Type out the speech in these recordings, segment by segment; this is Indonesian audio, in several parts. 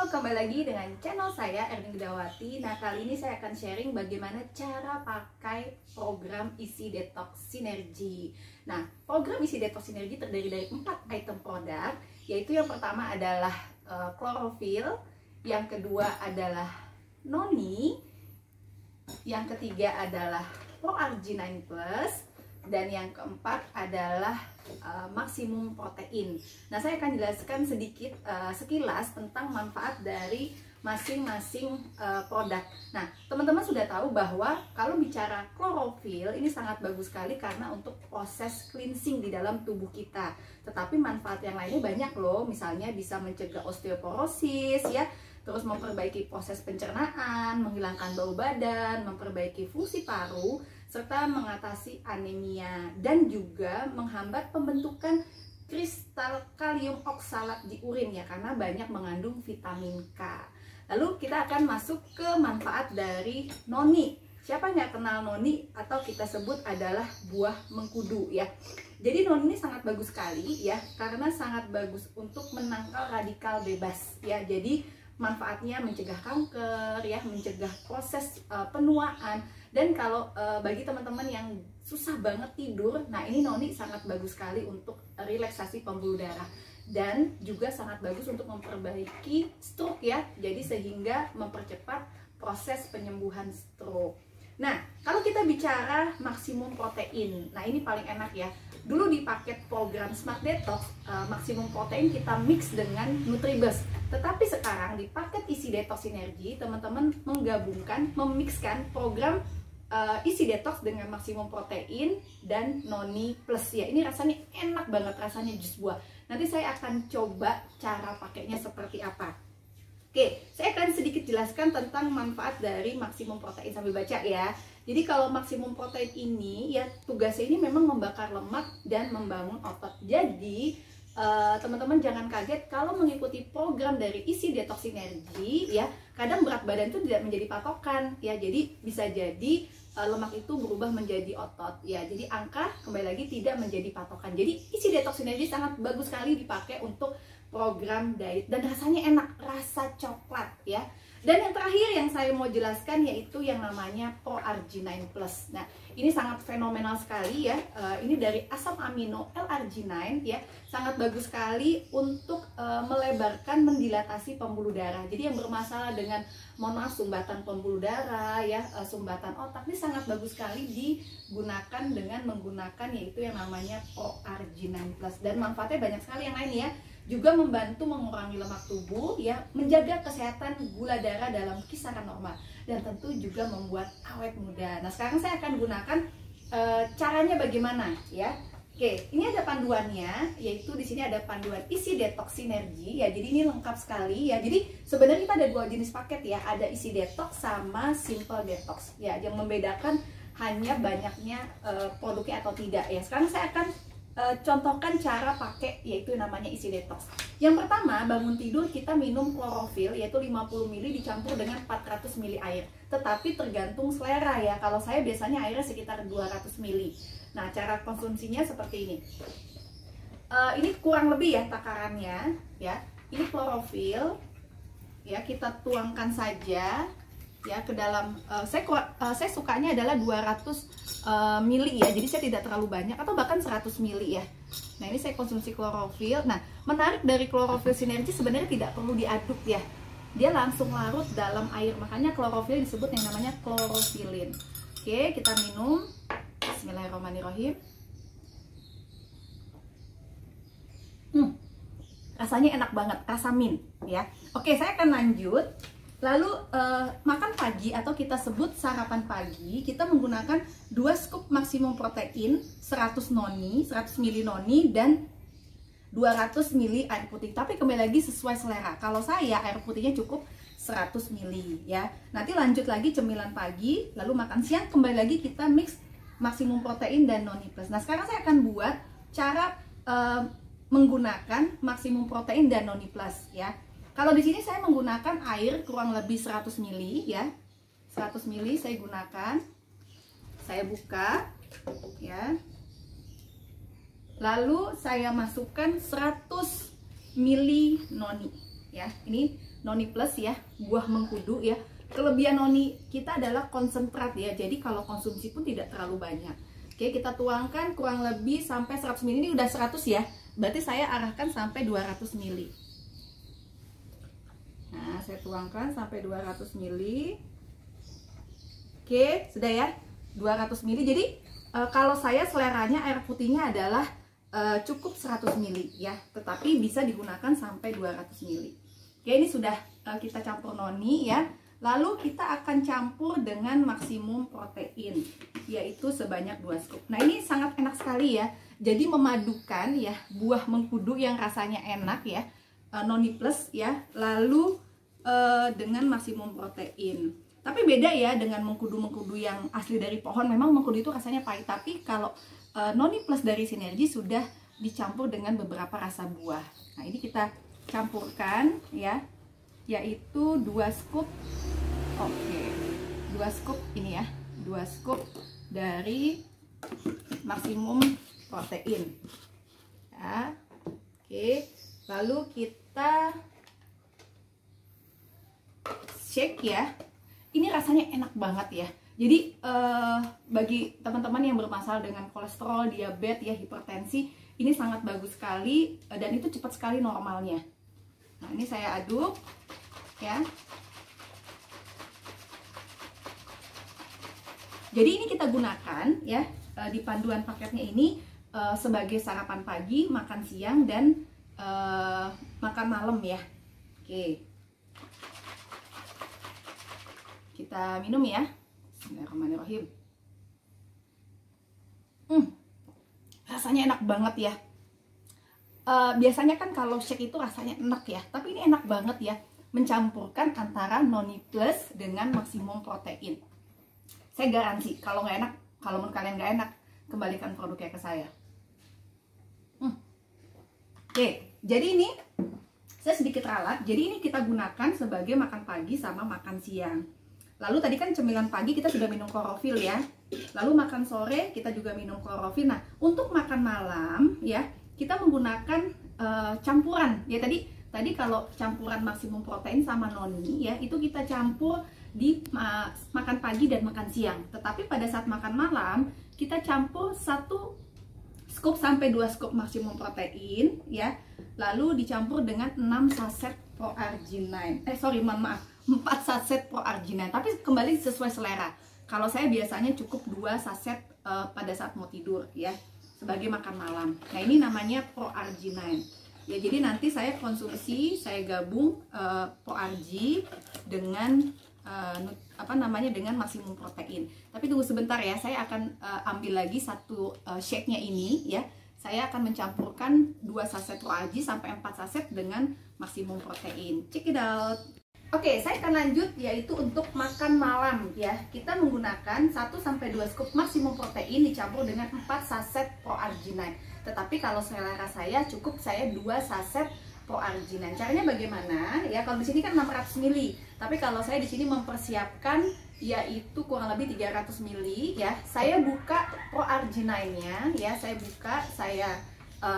kembali lagi dengan channel saya Erni Widawati. Nah, kali ini saya akan sharing bagaimana cara pakai program isi detox sinergi. Nah, program isi detox sinergi terdiri dari 4 item produk, yaitu yang pertama adalah klorofil, yang kedua adalah noni, yang ketiga adalah ProArgi9+, dan yang keempat adalah maksimum protein. Nah, saya akan jelaskan sedikit sekilas tentang manfaat dari masing-masing produk. Nah, teman-teman sudah tahu bahwa kalau bicara klorofil ini sangat bagus sekali karena untuk proses cleansing di dalam tubuh kita. Tetapi manfaat yang lainnya banyak loh, misalnya bisa mencegah osteoporosis ya, terus memperbaiki proses pencernaan, menghilangkan bau badan, memperbaiki fungsi paru, serta mengatasi anemia dan juga menghambat pembentukan kristal kalium oksalat di urin ya, karena banyak mengandung vitamin K. Lalu kita akan masuk ke manfaat dari noni. Siapa nggak kenal noni, atau kita sebut adalah buah mengkudu ya. Jadi noni ini sangat bagus sekali ya, karena sangat bagus untuk menangkal radikal bebas ya. Jadi manfaatnya mencegah kanker ya, mencegah proses penuaan. Dan kalau bagi teman-teman yang susah banget tidur, nah ini noni sangat bagus sekali untuk relaksasi pembuluh darah, dan juga sangat bagus untuk memperbaiki stroke ya, jadi sehingga mempercepat proses penyembuhan stroke. Nah, kalau kita bicara maksimum protein, nah ini paling enak ya. Dulu di paket program Smart Detox, maksimum protein kita mix dengan Nutribus. Tetapi sekarang di paket isi detox sinergi, teman-teman menggabungkan, memixkan program isi detox dengan maksimum protein dan noni plus ya. Ini rasanya enak banget, rasanya jus buah. Nanti saya akan coba cara pakainya seperti apa. Oke, saya akan sedikit jelaskan tentang manfaat dari maksimum protein sambil baca ya. Jadi kalau maksimum protein ini ya, tugasnya ini memang membakar lemak dan membangun otot. Jadi teman-teman jangan kaget kalau mengikuti program dari isi detox sinergi ya. Kadang berat badan itu tidak menjadi patokan ya. Jadi bisa jadi lemak itu berubah menjadi otot ya. Jadi angka kembali lagi tidak menjadi patokan. Jadi isi detox sinergi sangat bagus sekali dipakai untuk program diet, dan rasanya enak, rasa coklat ya. Dan yang terakhir yang saya mau jelaskan yaitu yang namanya ProArgi9+. Nah, ini sangat fenomenal sekali ya. Ini dari asam amino L-arginine ya, sangat bagus sekali untuk melebarkan, mendilatasi pembuluh darah. Jadi yang bermasalah dengan sumbatan pembuluh darah ya, sumbatan otak, ini sangat bagus sekali digunakan dengan menggunakan yaitu yang namanya ProArgi9+. Dan manfaatnya banyak sekali yang lain ya. Juga membantu mengurangi lemak tubuh ya, menjaga kesehatan gula darah dalam kisaran normal, dan tentu juga membuat awet muda. Nah, sekarang saya akan gunakan caranya bagaimana ya. Oke, ini ada panduannya, yaitu di sini ada panduan isi detox sinergi ya. Jadi ini lengkap sekali ya. Jadi sebenarnya kita ada 2 jenis paket ya, ada isi detox sama simple detox ya. Yang membedakan hanya banyaknya produknya atau tidak ya. Sekarang saya akan contohkan cara pakai yaitu namanya isi detox. Yang pertama, bangun tidur kita minum klorofil yaitu 50 ml dicampur dengan 400 ml air. Tetapi tergantung selera ya. Kalau saya biasanya airnya sekitar 200 ml. Nah, cara konsumsinya seperti ini. Ini kurang lebih ya takarannya ya. Ini klorofil ya, kita tuangkan saja ya ke dalam, saya sukanya adalah 200 mili ya, jadi saya tidak terlalu banyak, atau bahkan 100 mili ya. Nah, ini saya konsumsi klorofil. Nah, menarik dari klorofil sinergi sebenarnya tidak perlu diaduk ya, dia langsung larut dalam air, makanya klorofil disebut yang namanya klorofilin. Oke, kita minum. Bismillahirrahmanirrahim. Rasanya enak banget, rasa mint ya. Oke, saya akan lanjut. Lalu makan pagi atau kita sebut sarapan pagi, kita menggunakan 2 scoop maksimum protein, 100 noni, 100 ml noni, dan 200 ml air putih. Tapi kembali lagi sesuai selera. Kalau saya air putihnya cukup 100 ml ya. Nanti lanjut lagi cemilan pagi, lalu makan siang kembali lagi kita mix maksimum protein dan noni plus. Nah, sekarang saya akan buat cara menggunakan maksimum protein dan noni plus ya. Kalau di sini saya menggunakan air kurang lebih 100 ml ya. 100 ml saya gunakan. Saya buka ya. Lalu saya masukkan 100 ml noni ya. Ini Noni Plus ya, buah mengkudu ya. Kelebihan noni kita adalah konsentrat ya, jadi kalau konsumsi pun tidak terlalu banyak. Oke, kita tuangkan kurang lebih sampai 100 ml. Ini udah 100 ya, berarti saya arahkan sampai 200 ml. Nah, saya tuangkan sampai 200 ml. Oke, sudah ya, 200 ml. Jadi kalau saya seleranya air putihnya adalah cukup 100 ml ya, tetapi bisa digunakan sampai 200 ml. Oke, ini sudah kita campur noni ya. Lalu kita akan campur dengan maksimum protein, yaitu sebanyak 2 scoop. Nah, ini sangat enak sekali ya. Jadi memadukan ya buah mengkudu yang rasanya enak ya, Noni Plus ya, lalu dengan maksimum protein. Tapi beda ya dengan mengkudu-mengkudu yang asli dari pohon. Memang mengkudu itu rasanya pahit, tapi kalau Noni Plus dari Sinergi sudah dicampur dengan beberapa rasa buah. Nah, ini kita campurkan ya, yaitu 2 scoop. Oke, 2 scoop ini ya, 2 scoop dari maksimum protein ya. Oke, lalu kita shake ya. Ini rasanya enak banget ya. Jadi bagi teman-teman yang bermasalah dengan kolesterol, diabetes ya, hipertensi, ini sangat bagus sekali dan itu cepat sekali normalnya. Nah, ini saya aduk ya. Jadi ini kita gunakan ya di panduan paketnya ini sebagai sarapan pagi, makan siang, dan makan malam ya. Oke, kita minum ya. Bismillahirrahmanirrahim. Rasanya enak banget ya. Biasanya kan kalau shake itu rasanya enak ya, tapi ini enak banget ya, mencampurkan antara Noni Plus dengan maksimum protein. Saya garansi kalau nggak enak, kalau menurut kalian nggak enak, kembalikan produknya ke saya. Oke, jadi ini saya sedikit ralat. Jadi ini kita gunakan sebagai makan pagi sama makan siang. Lalu tadi kan cemilan pagi kita sudah minum klorofil ya. Lalu makan sore kita juga minum klorofil. Nah, untuk makan malam ya, kita menggunakan campuran ya. Tadi kalau campuran maksimum protein sama noni ya, itu kita campur di makan pagi dan makan siang. Tetapi pada saat makan malam kita campur 1 scoop sampai 2 scoop maksimum protein ya. Lalu dicampur dengan 6 saset Pro-Arginine. 4 saset Pro-Arginine. Tapi kembali sesuai selera. Kalau saya biasanya cukup 2 saset pada saat mau tidur ya, sebagai makan malam. Nah, ini namanya Pro-Arginine. Ya, jadi nanti saya konsumsi, saya gabung Pro-Argi dengan dengan maksimum protein. Tapi tunggu sebentar ya, saya akan ambil lagi satu shake-nya ini ya. Saya akan mencampurkan 2 saset Pro-Argi sampai 4 saset dengan maksimum protein. Check it out. Oke, saya akan lanjut yaitu untuk makan malam ya. Kita menggunakan 1 sampai 2 scoop maksimum protein dicampur dengan 4 saset Pro-Arginine. Tetapi kalau selera saya cukup saya 2 saset Pro-Arginine. Caranya bagaimana? Ya, kalau di sini kan 600 ml. Tapi kalau saya di sini mempersiapkan yaitu kurang lebih 300 ml ya. Saya buka Pro-Arginine-nya ya, saya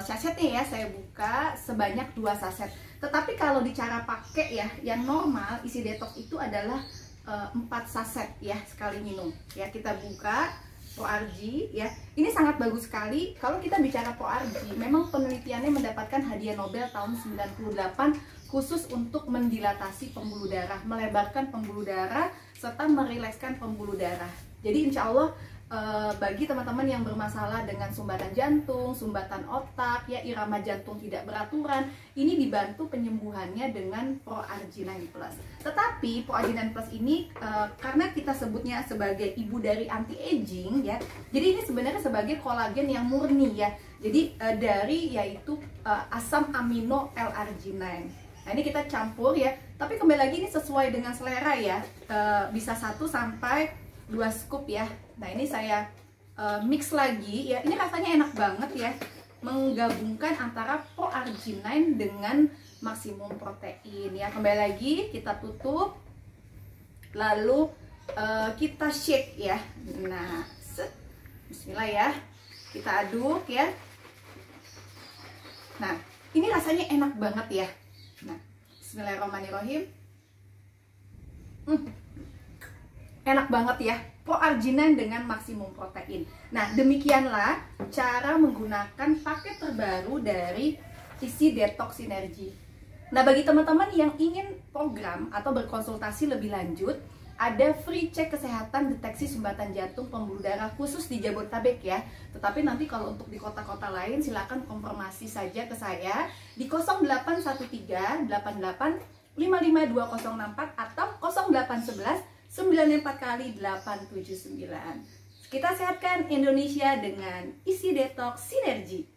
sachetnya ya, saya buka sebanyak 2 saset. Tetapi kalau di cara pakai ya, yang normal isi detox itu adalah 4 saset ya sekali minum. Ya, kita buka Pro-Argi ya. Ini sangat bagus sekali. Kalau kita bicara Pro-Argi, memang penelitiannya mendapatkan hadiah Nobel tahun 98 khusus untuk mendilatasi pembuluh darah, melebarkan pembuluh darah serta merilekskan pembuluh darah. Jadi insya Allah bagi teman-teman yang bermasalah dengan sumbatan jantung, sumbatan otak, ya irama jantung tidak beraturan, ini dibantu penyembuhannya dengan Pro-Arginine Plus. Tetapi Pro-Arginine Plus ini karena kita sebutnya sebagai ibu dari anti-aging ya, jadi ini sebenarnya sebagai kolagen yang murni ya. Jadi dari yaitu asam amino L-arginine. Nah, ini kita campur ya. Tapi kembali lagi ini sesuai dengan selera ya. Bisa 1 sampai 2 scoop ya. Nah, ini saya mix lagi ya. Ini rasanya enak banget ya, menggabungkan antara Pro-Arginine dengan maksimum protein ya. Kembali lagi kita tutup, lalu kita shake ya. Nah, bismillah ya, kita aduk ya. Nah, ini rasanya enak banget ya. Nah, Bismillahirrahmanirrahim. Enak banget ya, proarginan dengan maksimum protein. Nah, demikianlah cara menggunakan paket terbaru dari isi detox sinergi. Nah, bagi teman-teman yang ingin program atau berkonsultasi lebih lanjut, ada free cek kesehatan deteksi sumbatan jantung pembuluh darah khusus di Jabodetabek ya. Tetapi nanti kalau untuk di kota-kota lain silakan konfirmasi saja ke saya di 0813 88 552064 atau 0811 94 kali 879. Kita sehatkan Indonesia dengan isi detox sinergi.